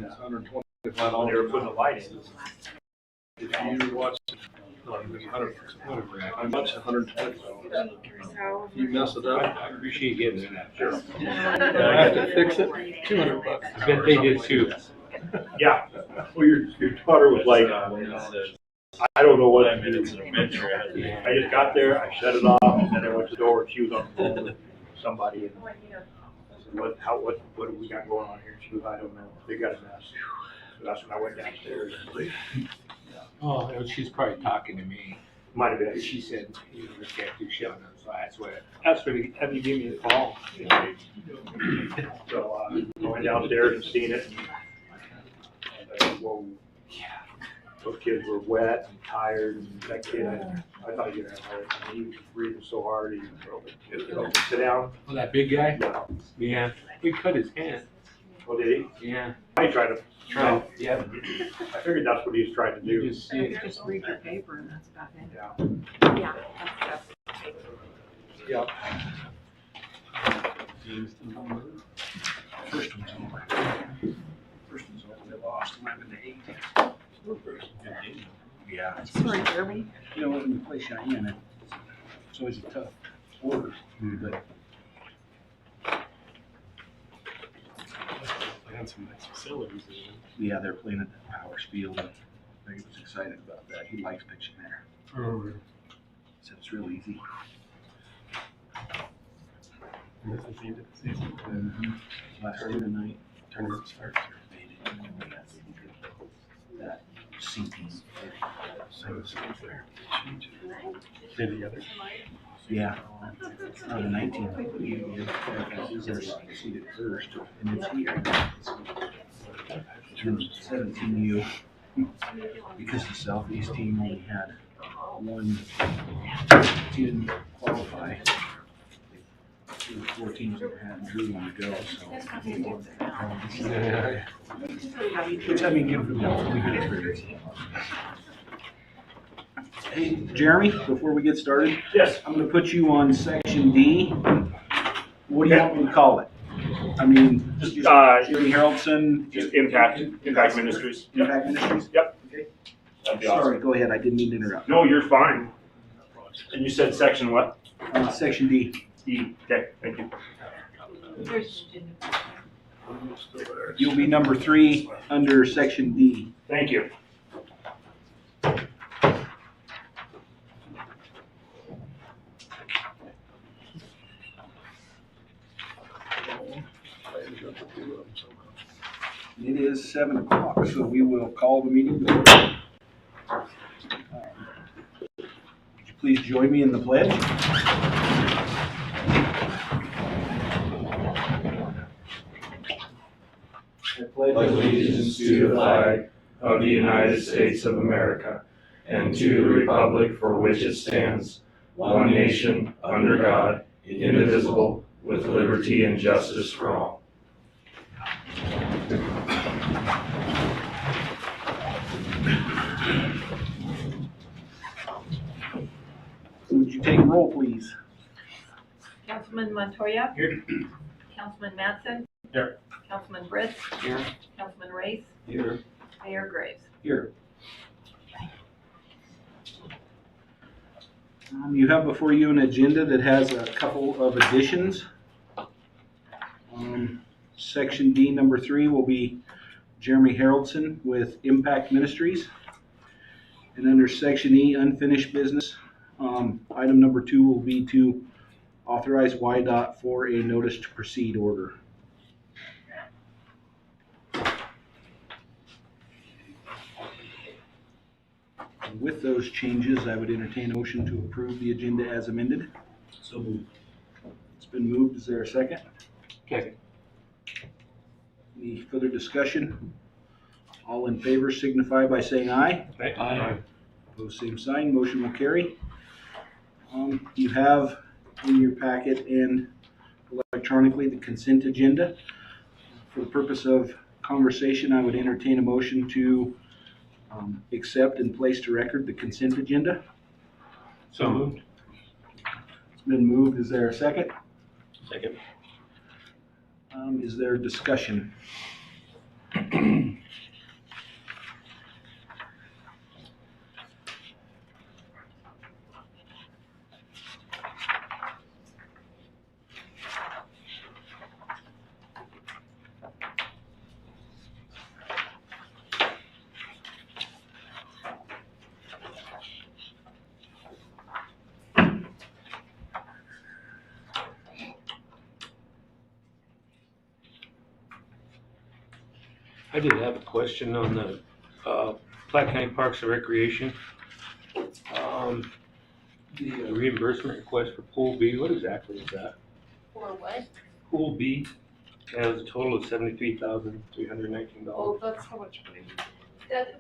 It's $125. When they were putting the light in. If you watch, how much? $120. If you mess it up, I appreciate getting in that. Sure. I have to fix it. $200. I bet they did too. Yeah. Well, your daughter was like, I don't know what. It's an adventure. I just got there, I shut it off, and then I went to the door, and she was on the phone with somebody, and I said, what do we got going on here? She goes, I don't know, they got a mess. So that's when I went downstairs. Oh, she's probably talking to me. Might have been. She said, you know, we can't do shit on them, so that's what he had me give me a call. So, I went downstairs and seen it. And I said, whoa. Those kids were wet and tired, and that kid, I thought he was he was breathing so hard, he was sit down. Oh, that big guy? Yeah. Yeah. He cut his hand. Oh, did he? Yeah. I tried to. Yeah. I figured that's what he was trying to do. You just see it. Just read your paper and that's about it. Yeah. Yeah, that's Yeah. First one's over. First one's over. They lost 11-8. Yeah. Sorry, Jeremy. You know, when you play Cheyenne, it's always a tough order. But Playing some nice facilities. yeah, they're playing at the Powers Field. And he was excited about that. He likes pitching there. Said it's real easy. Last year tonight, tournament starts. That sinking. Did the other? Yeah. On the 19th. They're seated first, and it's here. Turns 17U. Because the Southeast team only had one team qualify. There were 4 teams that had drew one to go, so. Which I mean, give them a good experience. Hey, Jeremy, before we get started, Yes. I'm gonna put you on section D. What do you want me to call it? I mean, Just, Jeremy Haroldson. Just Impact Ministries. Yep. Impact Ministries? Yep. Okay. That'd be awesome. Sorry, go ahead, I didn't mean to interrupt. No, you're fine. And you said section what? Section D. E. Okay, thank you. You'll be number 3 under section D. Thank you. It is 7 o'clock, so we will call the meeting to order. Would you please join me in the pledge? I pledge allegiance to the flag of the United States of America and to the republic for which it stands, one nation, under God, indivisible, with liberty and justice for all. Would you take roll, please? Councilman Montoya. Here. Councilman Mattson. Here. Councilman Brits. Here. Councilman Race. Here. Mayor Graves. Here. You have before you an agenda that has a couple of additions. Section D, number 3, will be Jeremy Haroldson with Impact Ministries. And under Section E, unfinished business, item number 2 will be to authorize YDOT for a notice to proceed order. And with those changes, I would entertain a motion to approve the agenda as amended. So moved. It's been moved. Is there a second? Okay. Any further discussion? All in favor signify by saying aye. Aye. Opposed, same sign. Motion will carry. You have in your packet and electronically the consent agenda. For the purpose of conversation, I would entertain a motion to accept and place to record the consent agenda. So moved. It's been moved. Is there a second? Second. Is there discussion? I did have a question on the Platte County Parks and Recreation. The reimbursement request for Pool B, what exactly is that? For what? Pool B has a total of $73,319. Oh, that's how much money. That,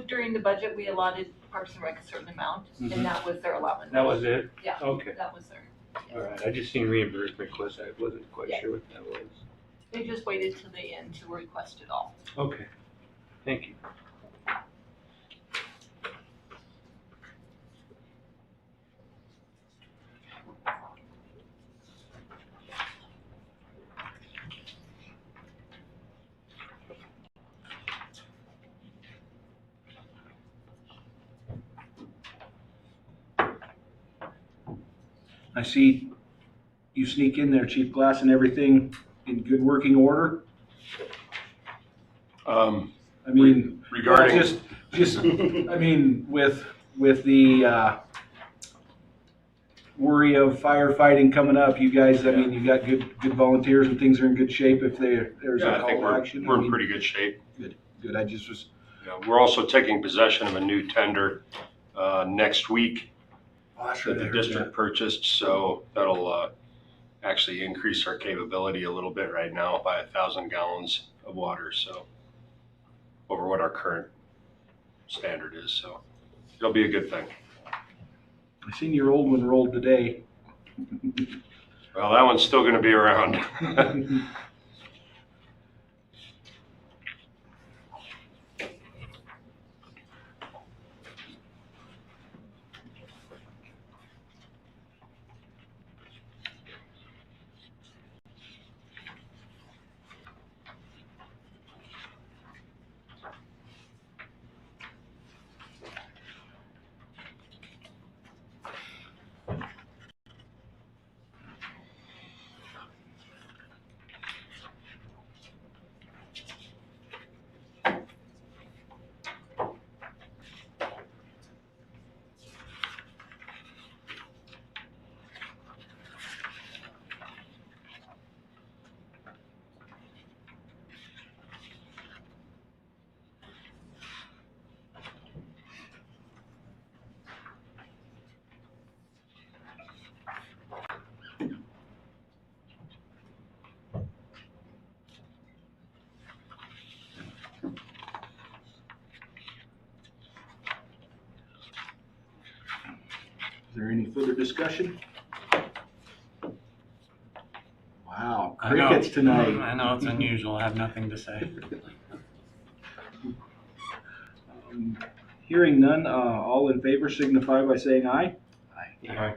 during the budget, we allotted Parks and Rec a certain amount, and that was their allotment. That was it? Yeah. Okay, That was their, all right. I just seen reimbursement request. I wasn't quite Yeah. sure what that was. they just waited till the end to request it all. Okay, thank you. I see you sneak in there, Chief Glass, and everything in good working order. I mean, Regarding, just, I mean, with the worry of firefighting coming up, you guys, I mean, you got good volunteers and things are in good shape if there's a yeah, I think call to we're, action. we're in pretty good shape. Good, I just was, We're also taking possession of a new tender next week that the district purchased, so that'll actually increase our capability a little bit right now by 1,000 gallons of water, so over what our current standard is, so it'll be a good thing. I seen your old one rolled today. Well, that one's still gonna be around. Is there any further discussion? Wow, I know. crickets tonight. I know it's unusual. I have nothing to say. Hearing none, all in favor signify by saying aye. Aye.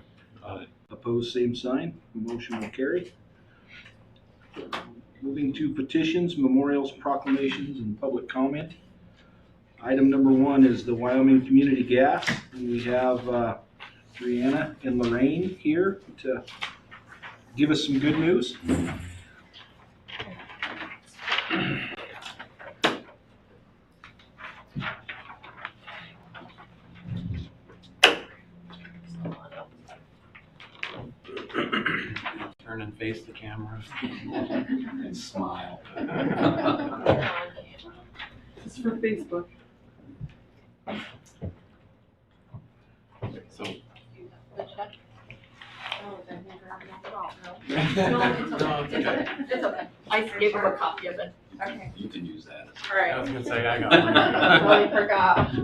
Opposed, same sign. Motion will carry. Moving to petitions, memorials, proclamations, and public comment. Item number 1 is the Wyoming Community Gas, and we have Brianna and Lorraine here to give us some good news. Turn and face the camera. And smile. It's for Facebook. So, It's okay. I gave him a copy of it. Okay. You can use that. All I right. was gonna say I got one. Totally forgot.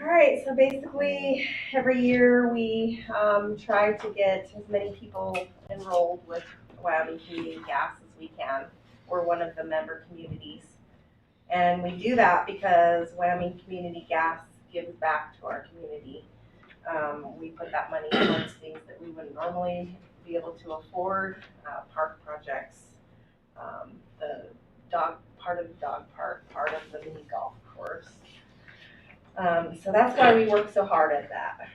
All right, so basically, every year we try to get as many people enrolled with Wyoming Community Gas as we can. We're one of the member communities. And we do that because Wyoming Community Gas gives back to our community. We put that money towards things that we wouldn't normally be able to afford, park projects, the part of the dog park, part of the mini golf course. So that's why we work so hard at that.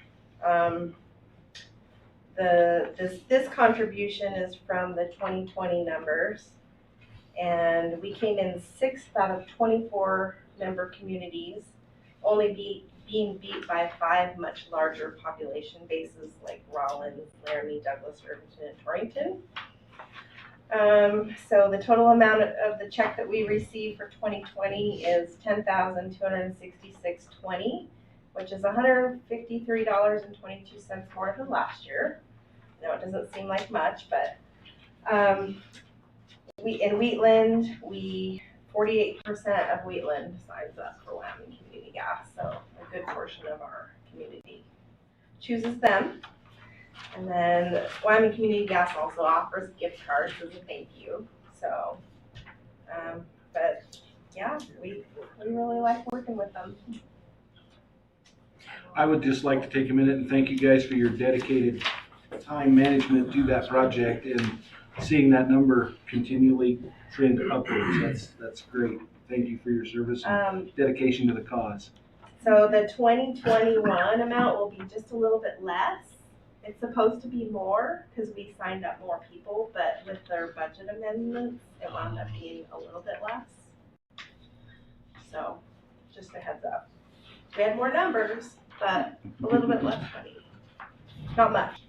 This contribution is from the 2020 numbers, and we came in 6th out of 24 member communities, only beat being beat by 5 much larger population bases like Rollins, Laramie, Douglas, Irvington, and Torrington. So the total amount of the check that we received for 2020 is $10,266.20, which is $153.22 more than last year. Now it doesn't seem like much, but in Wheatland, 48% of Wheatland signs up for Wyoming Community Gas, so a good portion of our community chooses them. And then Wyoming Community Gas also offers gift cards as a thank you. So, but yeah, we really like working with them. I would just like to take a minute and thank you guys for your dedicated time management to that project and seeing that number continually trend upwards. That's great. Thank you for your service and dedication to the cause. So the 2021 amount will be just a little bit less. It's supposed to be more because we signed up more people, but with their budget amendments, it wound up being a little bit less. So just a heads up. We had more numbers, but a little bit less money. Not much.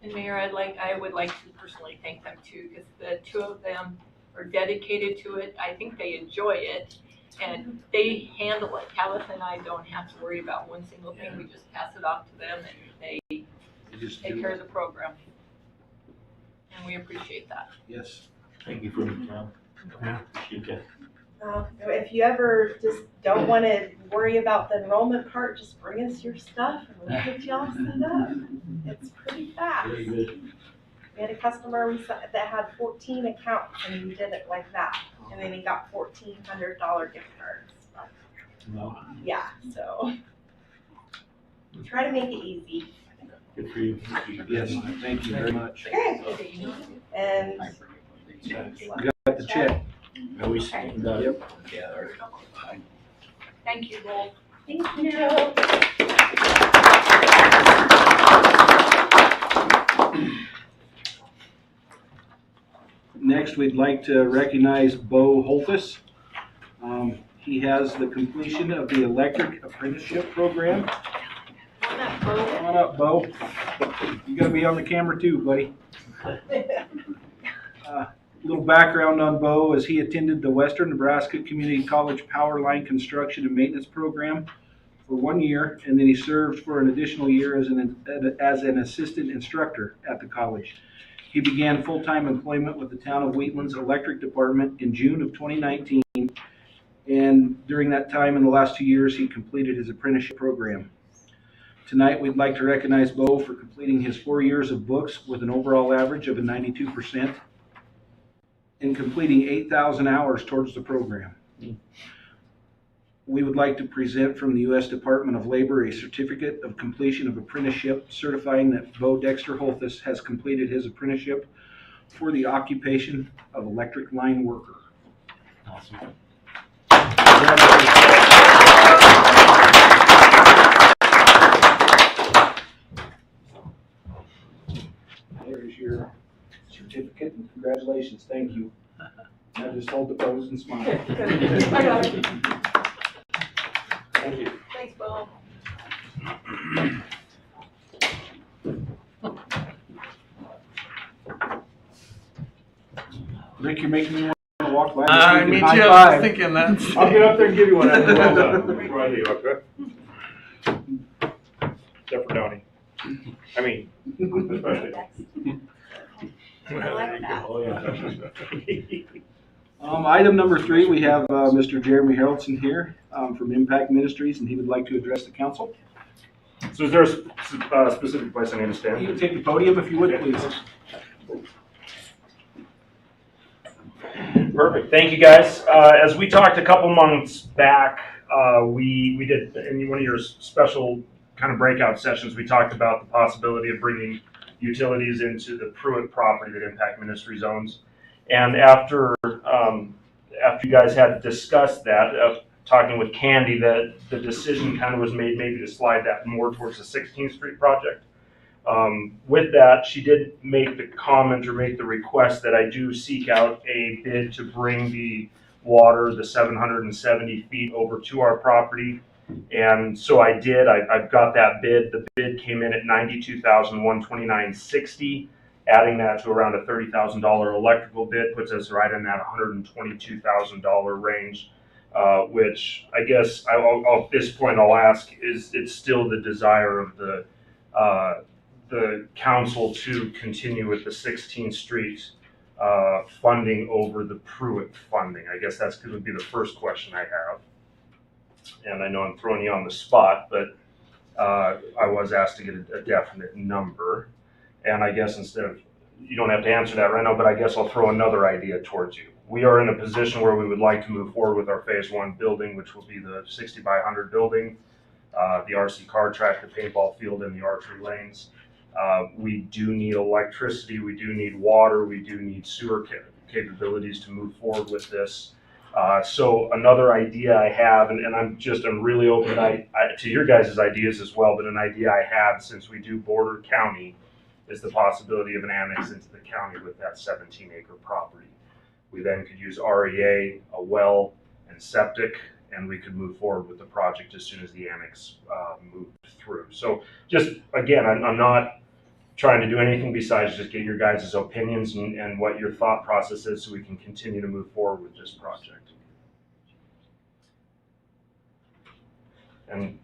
And Mayor, I would like to personally thank them too, because the two of them are dedicated to it. I think they enjoy it and they handle it. Tabitha and I don't have to worry about one single thing. We just pass it off to them and they Just take do care it. of the program. And we appreciate that. Yes. Thank you for the time. Appreciate that. If you ever just don't want to worry about the enrollment part, just bring us your stuff and we'll get you all set up. It's pretty fast. Very good. We had a customer that had 14 accounts and we did it like that. And then he got $1,400 gift cards. No, Yeah, so try to make it easy. good for you. Yes. Thank you very much. Okay. And Got the check. Always stand up. Yep. Yeah. Thank you, Wolf. thank you. Next, we'd like to recognize Bo Holtis. He has the completion of the electric apprenticeship program. Come on up, Bo. Come on up, Bo. You gotta be on the camera too, buddy. Little background on Bo is he attended the Western Nebraska Community College Power Line Construction and Maintenance Program for 1 year, and then he served for an additional year as an assistant instructor at the college. He began full-time employment with the town of Wheatland's electric department in June of 2019, and during that time, in the last 2 years, he completed his apprenticeship program. Tonight, we'd like to recognize Bo for completing his 4 years of books with an overall average of a 92% and completing 8,000 hours towards the program. We would like to present from the U.S. Department of Labor a certificate of completion of apprenticeship certifying that Bo Dexter Holthus has completed his apprenticeship for the occupation of electric line worker. Awesome. There's your certificate and congratulations. Thank you. Now just hold the pose and smile. I got it. Thank you. Thanks, Bo. Rick, you're making me want to walk by. Me too, High I was five. thinking that. I'll get up there and give you one after we're all done. Right here, okay? Except for Donnie. I mean, especially. I like that. Oh, yeah. Item number 3, we have Mr. Jeremy Haraldson here from Impact Ministries, and he would like to address the council. So is there a specific place I need to You stand? can take the podium if you would, please. Perfect. Thank you, guys. As we talked a couple months back, we did in one of your special kind of breakout sessions, we talked about the possibility of bringing utilities into the Pruitt property that Impact Ministries owns. And after you guys had discussed that, talking with Candy, that the decision kind of was made maybe to slide that more towards the 16th Street project. With that, she did make the comment or make the request that I do seek out a bid to bring the water, the 770 feet over to our property. And so I did. I've got that bid. The bid came in at $92,129.60. Adding that to around a $30,000 electrical bid puts us right in that $122,000 range. Which I guess at this point I'll ask, is it's still the desire of the council to continue with the 16th Street funding over the Pruitt funding? I guess that's going to be the first question I have. And I know I'm throwing you on the spot, but I was asked to get a definite number. And I guess you don't have to answer that right now, but I guess I'll throw another idea towards you. We are in a position where we would like to move forward with our phase 1 building, which will be the 60 by 100 building, the RC car track, the paintball field, and the archery lanes. We do need electricity, we do need water, we do need sewer capabilities to move forward with this. So another idea I have, and I'm really open to your guys' ideas as well, but an idea I have, since we do border county, is the possibility of an annex into the county with that 17-acre property. We then could use REA, a well, and septic, and we could move forward with the project as soon as the annex moved through. So just, again, I'm not trying to do anything besides just get your guys' opinions and what your thought process is so we can continue to move forward with this project. And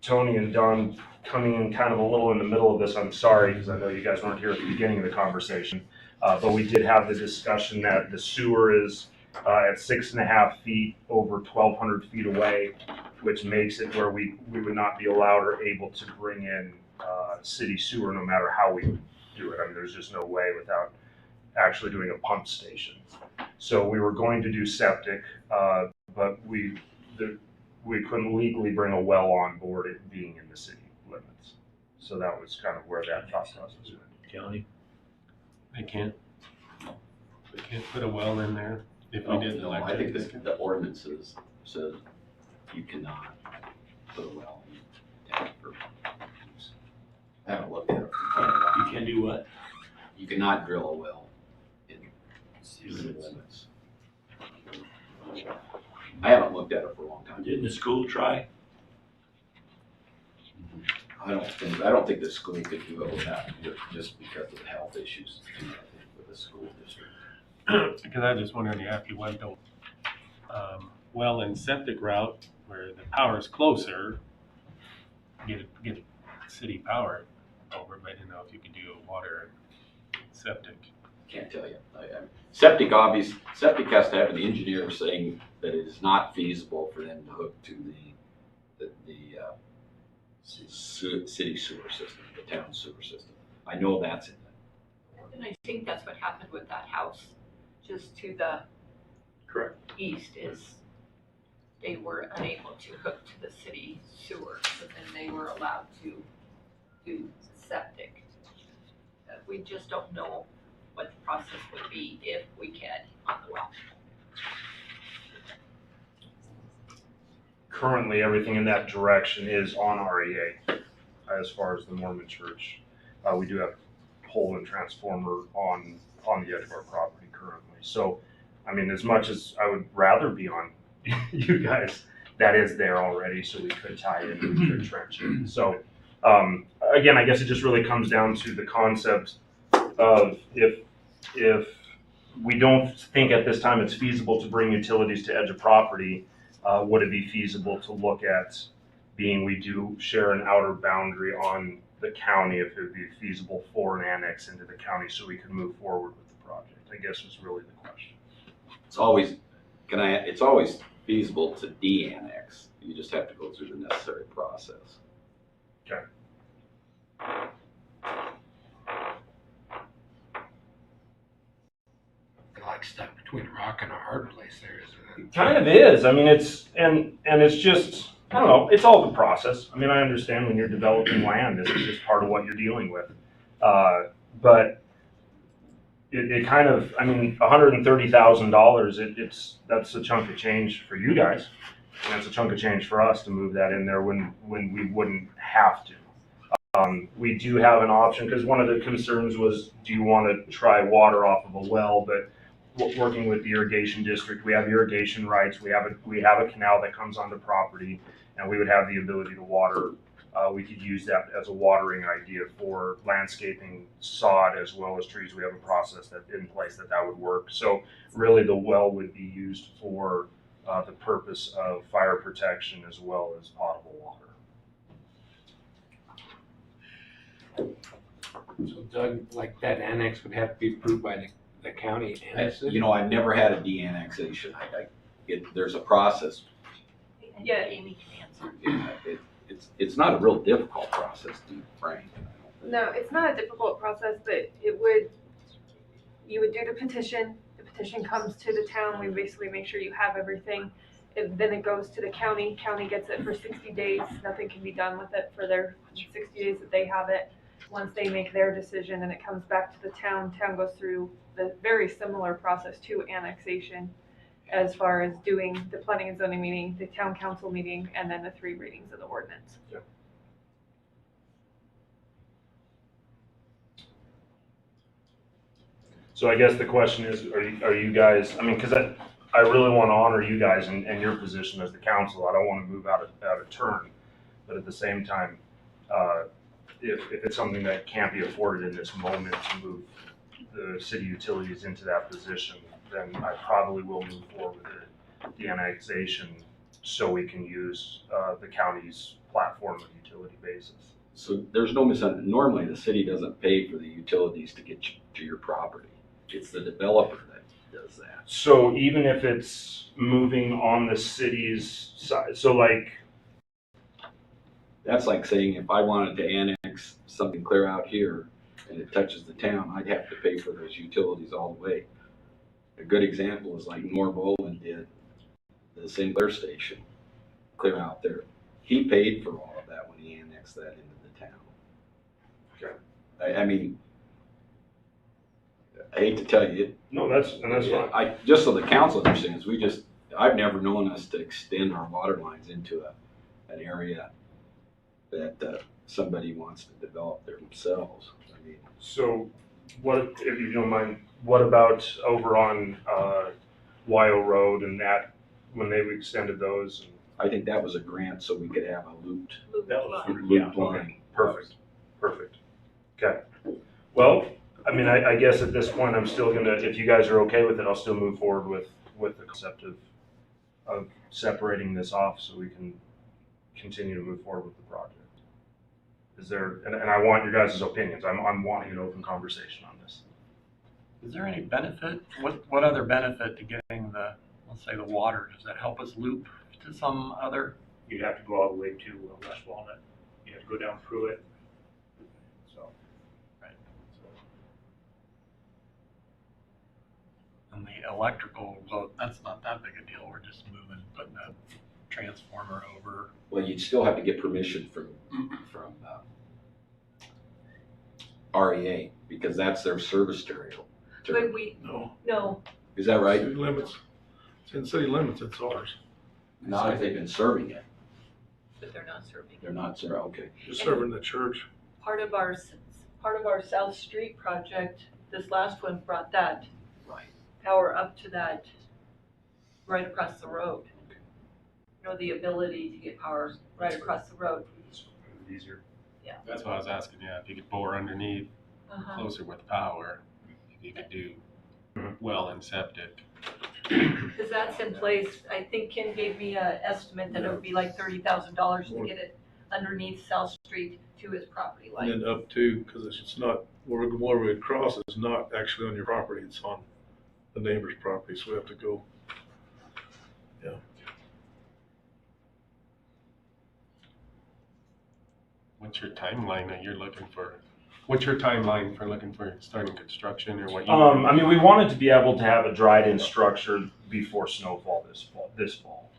Tony and Don, coming in kind of a little in the middle of this, I'm sorry, because I know you guys weren't here at the beginning of the conversation, but we did have the discussion that the sewer is at 6.5 feet over 1,200 feet away, which makes it where we would not be allowed or able to bring in city sewer no matter how we would do it. I mean, there's just no way without actually doing a pump station. So we were going to do septic, but we couldn't legally bring a well on board, it being in the city limits. So that was kind of where that thought process went. County? They can't put a well in there if we did No, I think the ordinances says you cannot put a well in town for use. I haven't looked at it. You can do what? You cannot drill a well in city limits. I haven't looked at it for a long time. Didn't the school try? I don't think the school could do it without, just because of the health issues with the school district. Because I just wondered if you went the well and septic route where the power is closer, get city power over, but I didn't know if you could do water and septic. Can't tell you. Septic has to have an engineer saying that it is not feasible for them to hook to the city sewer system, the town sewer system. I know that's in it. And I think that's what happened with that house, just to the Correct. east, is they were unable to hook to the city sewer, so then they were allowed to do septic. We just don't know what the process would be if we can on the well. Currently, everything in that direction is on REA as far as the Mormon church. We do have pole and transformer on the edge of our property currently. So, I mean, as much as I would rather be on you guys, that is there already, so we could tie in and we could trench it. So, again, I guess it just really comes down to the concept of if we don't think at this time it's feasible to bring utilities to edge of property, would it be feasible to look at we do share an outer boundary on the county, if it would be feasible for an annex into the county so we could move forward with the project, I guess was really the question. It's always feasible to de-annex. You just have to go through the necessary process. Okay. Like stuck between a rock and a hard place there, isn't it? It kind of is. I mean, it's just, I don't know, it's all the process. I mean, I understand when you're developing land, this is just part of what you're dealing with. But it kind of, I mean, $130,000, that's a chunk of change for you guys. And that's a chunk of change for us to move that in there when we wouldn't have to. We do have an option, because one of the concerns was, do you want to try water off of a well? But working with the irrigation district. We have irrigation rights. We have a canal that comes onto property, and we would have the ability to water. We could use that as a watering idea for landscaping, sod, as well as trees. We have a process that's in place that would work. So really, the well would be used for the purpose of fire protection as well as potable water. So Doug, like that annex would have to be approved by the county and the city? You know, I've never had a de-annexation. There's a process. Yeah, Amy can answer. It's not a real difficult process, to be frank. No, it's not a difficult process, but you would do the petition comes to the town, we basically make sure you have everything. Then it goes to the county gets it for 60 days, nothing can be done with it for their 60 days that they have it. Once they make their decision and it comes back to the town goes through the very similar process to annexation as far as doing the planning and zoning meeting, the town council meeting, and then the 3 readings of the ordinance. Yeah. So I guess the question is, are you guys, I mean, because I really want to honor you guys and your position as the council. I don't want to move out of turn, but at the same time, if it's something that can't be afforded in this moment to move the city utilities into that position, then I probably will move forward with the annexation so we can use the county's platform of utility basis. So there's no misunderstanding. Normally, the city doesn't pay for the utilities to get to your property. It's the developer that does that. So even if it's moving on the city's side, so like, That's like saying if I wanted to annex something clear out here and it touches the town, I'd have to pay for those utilities all the way. A good example is like Norv Olin did the Sinclair station, clear out there. He paid for all of that when he annexed that into the town. Okay. I mean, I hate to tell you. No, that's fine. Just so the council understands, I've never known us to extend our water lines into an area that somebody wants to develop themselves. I mean, So what, if you don't mind, what about over on Wyo Road and that, when they extended those? I think that was a grant so we could have a looped Yeah, line. Perfect. Okay. Well, I mean, I guess at this point, I'm still gonna, if you guys are okay with it, I'll still move forward with the concept of separating this off so we can continue to move forward with the project. Is there, and I want your guys' opinions. I'm wanting an open conversation on this. Is there any benefit? What other benefit to getting let's say the water? Does that help us loop to some other? You'd have to go all the way to West Walnut. You have to go down through it. So. Right. And the electrical, well, that's not that big a deal. We're just putting a transformer over. Well, you'd still have to get permission from REA because that's their service territory. But no, Is that right? City limits. It's in city limits, it's ours. Not if they've been serving it. but they're not serving. They're not serving, okay. Just serving the church. Part of our South Street project, this last one brought that Right. power up to that, right across the road. You know, the ability to get power right across the road. Easier. That's why I was asking, if you could bore underneath closer with power, if you could do well and septic. Because that's in place, I think Ken gave me an estimate that it would be like $30,000 to get it underneath South Street to his property line. And then up to, because it's not, where we cross is not actually on your property, it's on the neighbor's property, so we have to go. What's your timeline that you're looking for? What's your timeline for looking for starting construction or what you? I mean, we wanted to be able to have a dried-in structure before snowfall this fall.